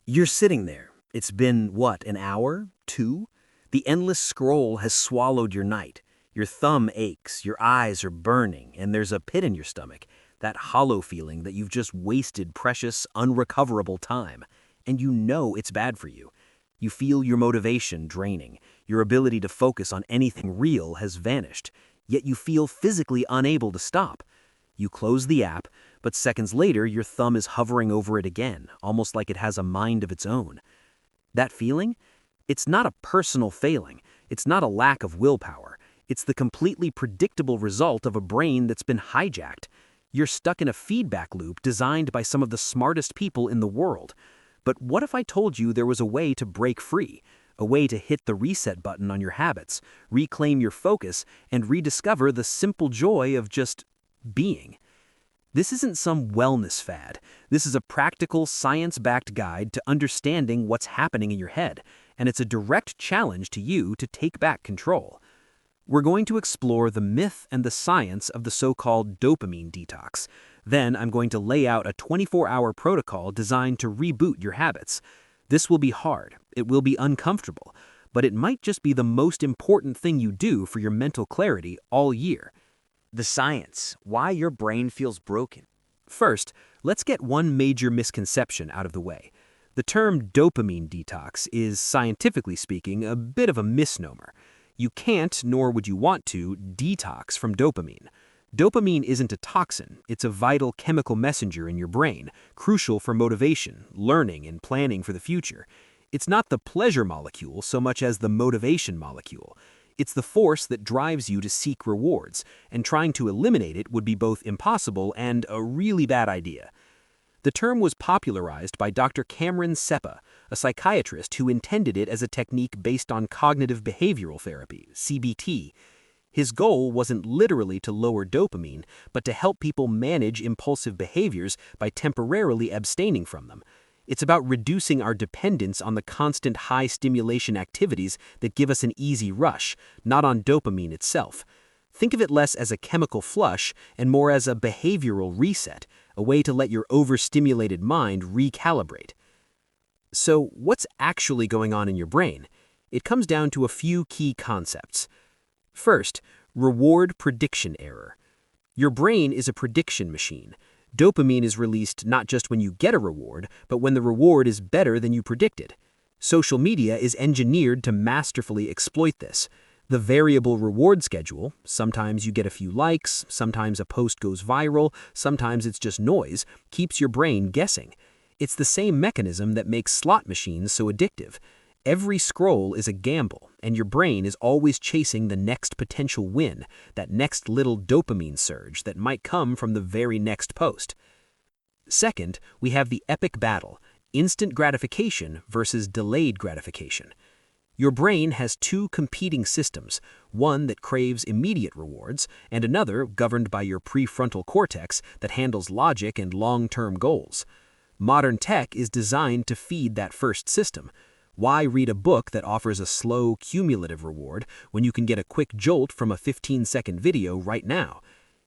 You're sitting there. It's been, what, an hour? Two? The endless scroll has swallowed your night. Your thumb aches, your eyes are burning, and there's a pit in your stomach, that hollow feeling that you've just wasted precious, unrecoverable time. And you know it's bad for you. You feel your motivation draining. Your ability to focus on anything real has vanished, yet you feel physically unable to stop. You close the app, but seconds later your thumb is hovering over it again, almost like it has a mind of its own. That feeling? It's not a personal failing. It's not a lack of willpower. It's the completely predictable result of a brain that's been hijacked. You're stuck in a feedback loop designed by some of the smartest people in the world. But what if I told you there was a way to break free? A way to hit the reset button on your habits, reclaim your focus, and rediscover the simple joy of just being. This isn't some wellness fad. This is a practical, science-backed guide to understanding what's happening in your head, and it's a direct challenge to you to take back control. We're going to explore the myth and the science of the so-called dopamine detox. Then I'm going to lay out a 24-hour protocol designed to reboot your habits. This will be hard, it will be uncomfortable, but it might just be the most important thing you do for your mental clarity all year. The science, why your brain feels broken. First, let's get one major misconception out of the way. The term dopamine detox is, scientifically speaking, a bit of a misnomer. You can't, nor would you want to, detox from dopamine. Dopamine isn't a toxin, it's a vital chemical messenger in your brain, crucial for motivation, learning, and planning for the future. It's not the pleasure molecule so much as the motivation molecule. It's the force that drives you to seek rewards, and trying to eliminate it would be both impossible and a really bad idea. The term was popularized by Dr. Cameron Seppa, a psychiatrist who intended it as a technique based on cognitive behavioral therapy, CBT. His goal wasn't literally to lower dopamine, but to help people manage impulsive behaviors by temporarily abstaining from them. It's about reducing our dependence on the constant high-stimulation activities that give us an easy rush, not on dopamine itself. Think of it less as a chemical flush and more as a behavioral reset, a way to let your overstimulated mind recalibrate. So, what's actually going on in your brain? It comes down to a few key concepts. First, reward prediction error. Your brain is a prediction machine. Dopamine is released not just when you get a reward, but when the reward is better than you predicted. Social media is engineered to masterfully exploit this. The variable reward schedule, sometimes you get a few likes, sometimes a post goes viral, sometimes it's just noise, keeps your brain guessing. It's the same mechanism that makes slot machines so addictive. Every scroll is a gamble, and your brain is always chasing the next potential win, that next little dopamine surge that might come from the very next post. Second, we have the epic battle, instant gratification versus delayed gratification. Your brain has two competing systems, one that craves immediate rewards, and another governed by your prefrontal cortex that handles logic and long-term goals. Modern tech is designed to feed that first system. Why read a book that offers a slow, cumulative reward when you can get a quick jolt from a 15-second video right now?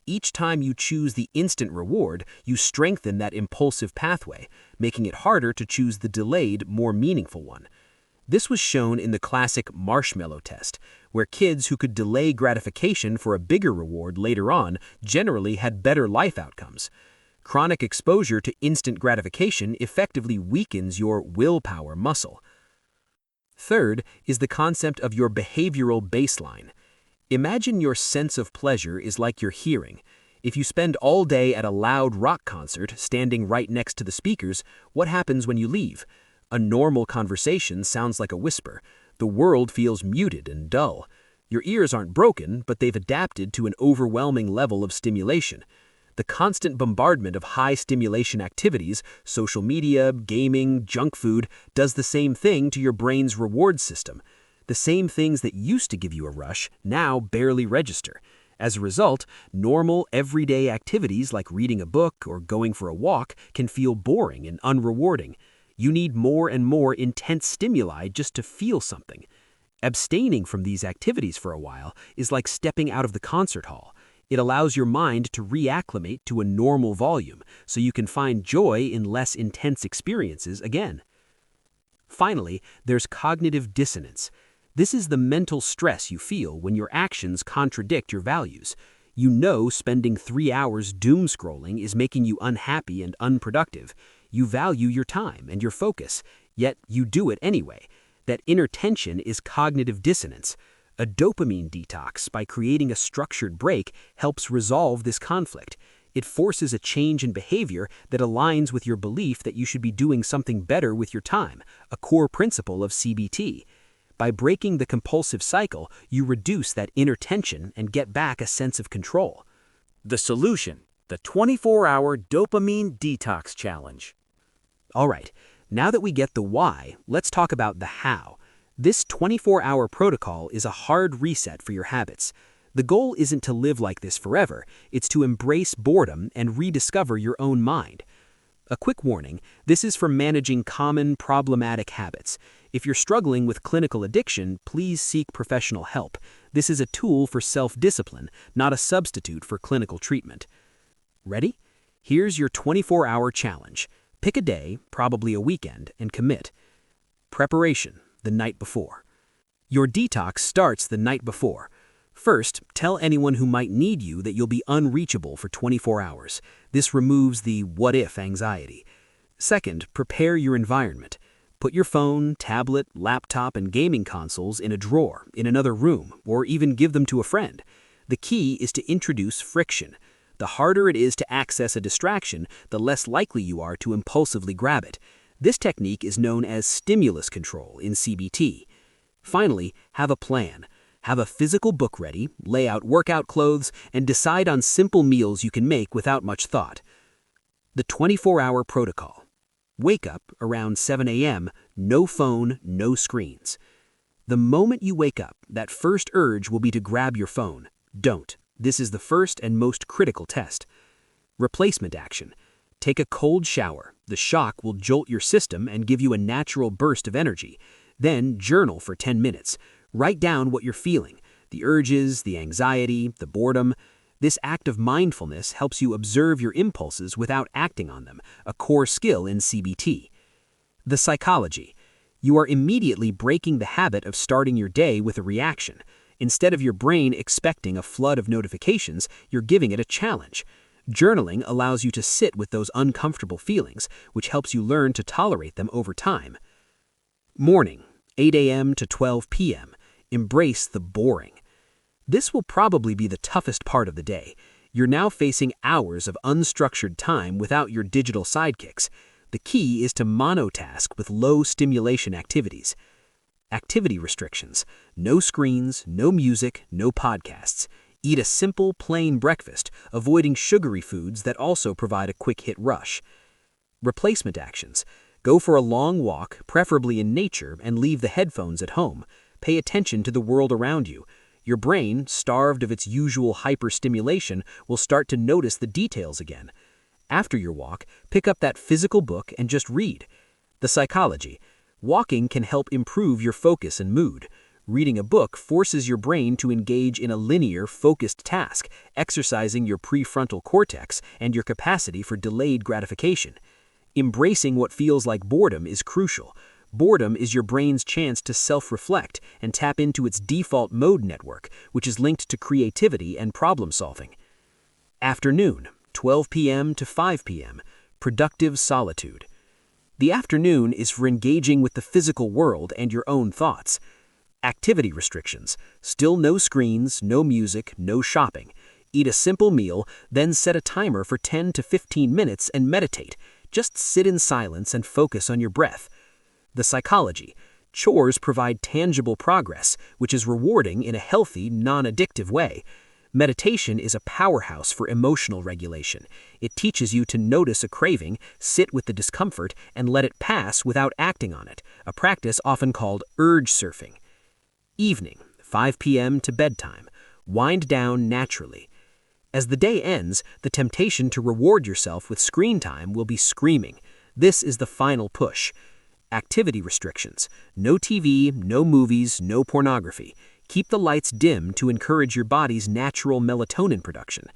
Each time you choose the instant reward, you strengthen that impulsive pathway, making it harder to choose the delayed, more meaningful one. This was shown in the classic marshmallow test, where kids who could delay gratification for a bigger reward later on generally had better life outcomes. Chronic exposure to instant gratification effectively weakens your willpower muscle. Third is the concept of your behavioral baseline. Imagine your sense of pleasure is like your hearing. If you spend all day at a loud rock concert, standing right next to the speakers, what happens when you leave? A normal conversation sounds like a whisper. The world feels muted and dull. Your ears aren't broken, but they've adapted to an overwhelming level of stimulation. The constant bombardment of high-stimulation activities, social media, gaming, junk food, does the same thing to your brain's reward system. The same things that used to give you a rush now barely register. As a result, normal, everyday activities like reading a book or going for a walk can feel boring and unrewarding. You need more and more intense stimuli just to feel something. Abstaining from these activities for a while is like stepping out of the concert hall. It allows your mind to reacclimate to a normal volume, so you can find joy in less intense experiences again. Finally, there's cognitive dissonance. This is the mental stress you feel when your actions contradict your values. You know spending 3 hours doom scrolling is making you unhappy and unproductive. You value your time and your focus, yet you do it anyway. That inner tension is cognitive dissonance. A dopamine detox, by creating a structured break, helps resolve this conflict. It forces a change in behavior that aligns with your belief that you should be doing something better with your time, a core principle of CBT. By breaking the compulsive cycle, you reduce that inner tension and get back a sense of control. The solution: the 24-hour dopamine detox challenge. All right, now that we get the why, let's talk about the how. This 24-hour protocol is a hard reset for your habits. The goal isn't to live like this forever, it's to embrace boredom and rediscover your own mind. A quick warning, this is for managing common problematic habits. If you're struggling with clinical addiction, please seek professional help. This is a tool for self-discipline, not a substitute for clinical treatment. Ready? Here's your 24-hour challenge. Pick a day, probably a weekend, and commit. Preparation: the night before. Your detox starts the night before. First, tell anyone who might need you that you'll be unreachable for 24 hours. This removes the what-if anxiety. Second, prepare your environment. Put your phone, tablet, laptop, and gaming consoles in a drawer, in another room, or even give them to a friend. The key is to introduce friction. The harder it is to access a distraction, the less likely you are to impulsively grab it. This technique is known as stimulus control in CBT. Finally, have a plan. Have a physical book ready, lay out workout clothes, and decide on simple meals you can make without much thought. The 24-hour protocol. Wake up around 7 a.m., no phone, no screens. The moment you wake up, that first urge will be to grab your phone. Don't. This is the first and most critical test. Replacement action. Take a cold shower. The shock will jolt your system and give you a natural burst of energy. Then journal for 10 minutes. Write down what you're feeling, the urges, the anxiety, the boredom. This act of mindfulness helps you observe your impulses without acting on them, a core skill in CBT. The psychology. You are immediately breaking the habit of starting your day with a reaction. Instead of your brain expecting a flood of notifications, you're giving it a challenge. Journaling allows you to sit with those uncomfortable feelings, which helps you learn to tolerate them over time. Morning, 8 a.m. to 12 p.m. Embrace the boring. This will probably be the toughest part of the day. You're now facing hours of unstructured time without your digital sidekicks. The key is to monotask with low stimulation activities. Activity restrictions: no screens, no music, no podcasts. Eat a simple, plain breakfast, avoiding sugary foods that also provide a quick hit rush. Replacement actions: go for a long walk, preferably in nature, and leave the headphones at home. Pay attention to the world around you. Your brain, starved of its usual hyperstimulation, will start to notice the details again. After your walk, pick up that physical book and just read. The psychology. Walking can help improve your focus and mood. Reading a book forces your brain to engage in a linear, focused task, exercising your prefrontal cortex and your capacity for delayed gratification. Embracing what feels like boredom is crucial. Boredom is your brain's chance to self-reflect and tap into its default mode network, which is linked to creativity and problem-solving. Afternoon, 12 p.m. to 5 p.m. Productive solitude. The afternoon is for engaging with the physical world and your own thoughts. Activity restrictions: still no screens, no music, no shopping. Eat a simple meal, then set a timer for 10 to 15 minutes and meditate. Just sit in silence and focus on your breath. The psychology. Chores provide tangible progress, which is rewarding in a healthy, non-addictive way. Meditation is a powerhouse for emotional regulation. It teaches you to notice a craving, sit with the discomfort, and let it pass without acting on it, a practice often called urge surfing. Evening, 5 p.m. to bedtime. Wind down naturally. As the day ends, the temptation to reward yourself with screen time will be screaming. This is the final push. Activity restrictions: no TV, no movies, no pornography. Keep the lights dim to encourage your body's natural melatonin production.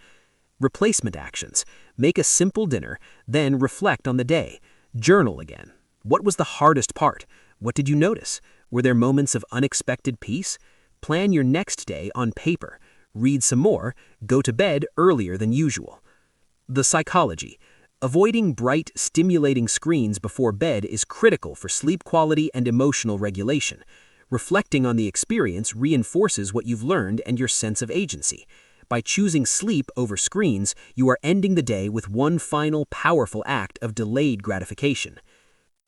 Replacement actions: make a simple dinner, then reflect on the day. Journal again. What was the hardest part? What did you notice? Were there moments of unexpected peace? Plan your next day on paper. Read some more. Go to bed earlier than usual. The psychology. Avoiding bright, stimulating screens before bed is critical for sleep quality and emotional regulation. Reflecting on the experience reinforces what you've learned and your sense of agency. By choosing sleep over screens, you are ending the day with one final powerful act of delayed gratification.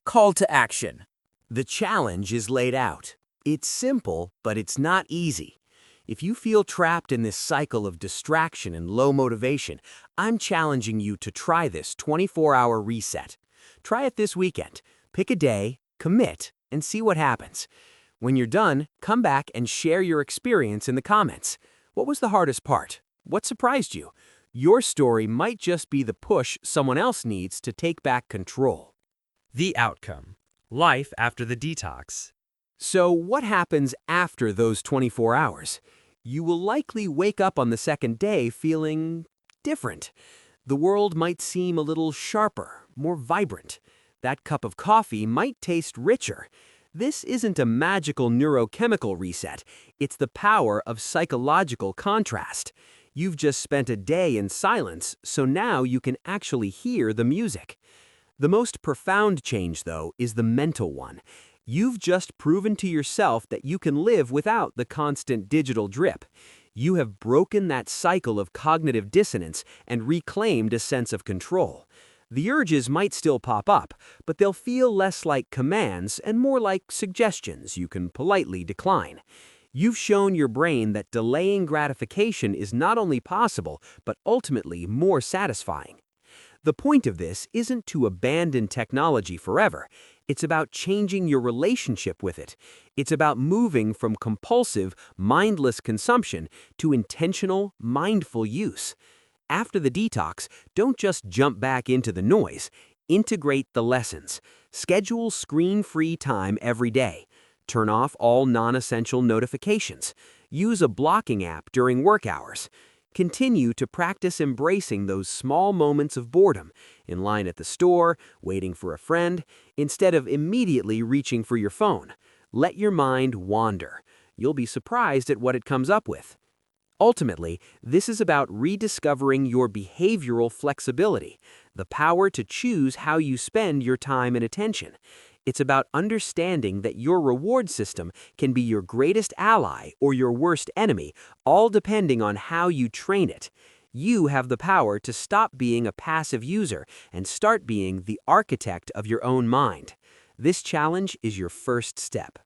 Call to action. The challenge is laid out. It's simple, but it's not easy. If you feel trapped in this cycle of distraction and low motivation, I'm challenging you to try this 24-hour reset. Try it this weekend. Pick a day, commit, and see what happens. When you're done, come back and share your experience in the comments. What was the hardest part? What surprised you? Your story might just be the push someone else needs to take back control. The outcome. Life after the detox. So what happens after those 24 hours? You will likely wake up on the second day feeling different. The world might seem a little sharper, more vibrant. That cup of coffee might taste richer. This isn't a magical neurochemical reset. It's the power of psychological contrast. You've just spent a day in silence, so now you can actually hear the music. The most profound change, though, is the mental one. You've just proven to yourself that you can live without the constant digital drip. You have broken that cycle of cognitive dissonance and reclaimed a sense of control. The urges might still pop up, but they'll feel less like commands and more like suggestions you can politely decline. You've shown your brain that delaying gratification is not only possible, but ultimately more satisfying. The point of this isn't to abandon technology forever. It's about changing your relationship with it. It's about moving from compulsive, mindless consumption to intentional, mindful use. After the detox, don't just jump back into the noise. Integrate the lessons. Schedule screen-free time every day. Turn off all non-essential notifications. Use a blocking app during work hours. Continue to practice embracing those small moments of boredom, in line at the store, waiting for a friend, instead of immediately reaching for your phone. Let your mind wander. You'll be surprised at what it comes up with. Ultimately, this is about rediscovering your behavioral flexibility, the power to choose how you spend your time and attention. It's about understanding that your reward system can be your greatest ally or your worst enemy, all depending on how you train it. You have the power to stop being a passive user and start being the architect of your own mind. This challenge is your first step.